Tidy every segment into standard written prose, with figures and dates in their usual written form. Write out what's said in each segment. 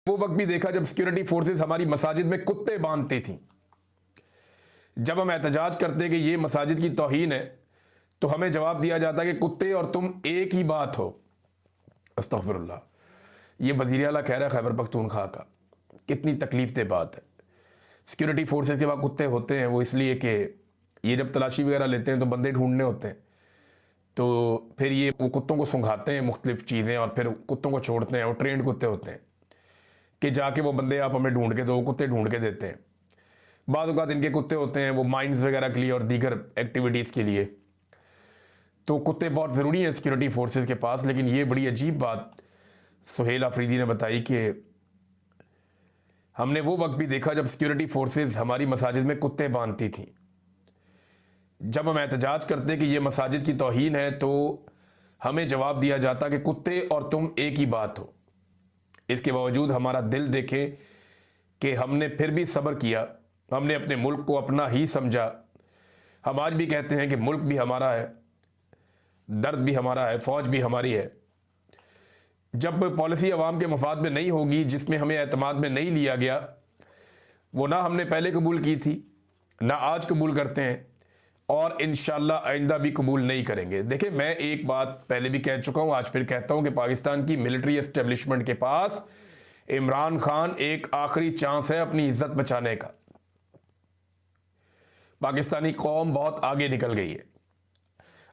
वो वक्त भी देखा जब सिक्योरिटी फोर्सेस हमारी मसाजिद में कुत्ते बांधती थी। जब हम एहतजाज करते कि ये मसाजिद की तौहीन है तो हमें जवाब दिया जाता कि कुत्ते और तुम एक ही बात हो। अस्तगफिरुल्लाह। ये वज़ीर आला कह रहा है खैबर पख्तूनख्वा का। कितनी तकलीफ दे बात है। सिक्योरिटी फोर्सेस के पास कुत्ते होते हैं वो इसलिए कि ये जब तलाशी वगैरह लेते हैं तो बंदे ढूंढने होते हैं, तो फिर ये वो कुत्तों को सूंघाते हैं मुख्तलिफ चीज़ें और फिर कुत्तों को छोड़ते हैं। और ट्रेंड कुत्ते होते हैं कि जाके वो बंदे आप हमें ढूंढ के दो, कुत्ते ढूंढ के देते हैं। बाद औक़ात इनके कुत्ते होते हैं वो माइंस वगैरह के लिए और दीगर एक्टिविटीज़ के लिए, तो कुत्ते बहुत ज़रूरी हैं सिक्योरिटी फोर्सेस के पास। लेकिन ये बड़ी अजीब बात सुहेल आफरीदी ने बताई कि हमने वो वक्त भी देखा जब सिक्योरिटी फोर्सेस हमारी मसाजिद में कुत्ते बांधती थी। जब हम एहतजाज करते कि ये मसाजिद की तौहीन है तो हमें जवाब दिया जाता कि कुत्ते और तुम एक ही बात हो। इसके बावजूद हमारा दिल देखें कि हमने फिर भी सब्र किया, हमने अपने मुल्क को अपना ही समझा। हम आज भी कहते हैं कि मुल्क भी हमारा है, दर्द भी हमारा है, फ़ौज भी हमारी है। जब पॉलिसी अवाम के मफाद में नहीं होगी, जिसमें हमें एतमाद में नहीं लिया गया, वो ना हमने पहले कबूल की थी ना आज कबूल करते हैं और इंशाअल्लाह आइंदा भी कबूल नहीं करेंगे। देखिए, मैं एक बात पहले भी कह चुका हूँ, आज फिर कहता हूँ कि पाकिस्तान की मिलिट्री एस्टेब्लिशमेंट के पास इमरान खान एक आखिरी चांस है अपनी इज्जत बचाने का। पाकिस्तानी कौम बहुत आगे निकल गई है।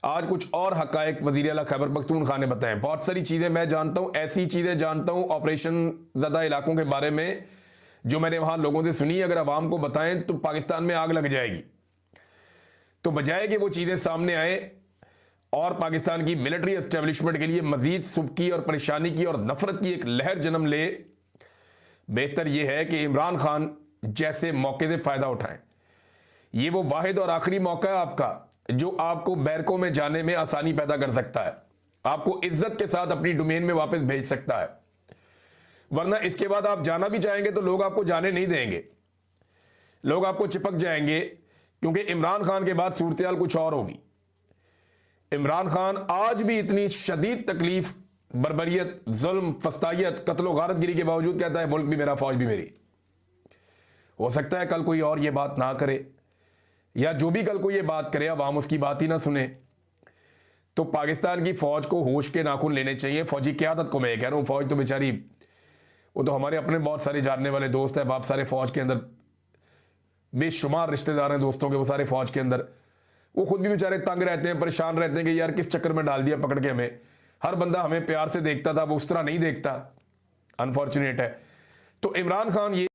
आज कुछ और हकायक वज़ीर आला खैबर पख्तूनख्वा ने बताएं। बहुत सारी चीज़ें मैं जानता हूँ, ऐसी चीज़ें जानता हूँ ऑपरेशन ज़दा इलाकों के बारे में जो मैंने वहाँ लोगों से सुनी। अगर आवाम को बताएं तो पाकिस्तान में आग लग जाएगी। तो बजाय कि वो चीज़ें सामने आए और पाकिस्तान की मिलिट्री एस्टेब्लिशमेंट के लिए मज़ीद सुबकी और परेशानी की और नफरत की एक लहर जन्म ले, बेहतर यह है कि इमरान खान जैसे मौके से फ़ायदा उठाएं। ये वो वाहिद और आखिरी मौका है आपका जो आपको बैरकों में जाने में आसानी पैदा कर सकता है, आपको इज्जत के साथ अपनी डोमेन में वापस भेज सकता है। वरना इसके बाद आप जाना भी चाहेंगे तो लोग आपको जाने नहीं देंगे, लोग आपको चिपक जाएंगे, क्योंकि इमरान खान के बाद सूरत-ए-हाल कुछ और होगी। इमरान खान आज भी इतनी शदीद तकलीफ, बर्बरियत, जुल्म, फस्तायत, कत्ल गारतगिरी के बावजूद कहता है मुल्क भी मेरा, फौज भी मेरी। हो सकता है कल कोई और ये बात ना करे, या जो भी कल को ये बात करे अवाम उसकी बात ही ना सुने। तो पाकिस्तान की फ़ौज को होश के नाखून लेने चाहिए। फ़ौजी क़यादत को मैं कह रहा हूँ, फ़ौज तो बेचारी, वो तो हमारे अपने बहुत सारे जानने वाले दोस्त हैं, बाप सारे फ़ौज के अंदर, बेशुमार रिश्तेदार हैं दोस्तों के वो सारे फ़ौज के अंदर। वो खुद भी बेचारे तंग रहते हैं, परेशान रहते हैं कि यार किस चक्कर में डाल दिया पकड़ के हमें। हर बंदा हमें प्यार से देखता था, वो उस तरह नहीं देखता, अनफॉर्चुनेट है। तो इमरान खान ये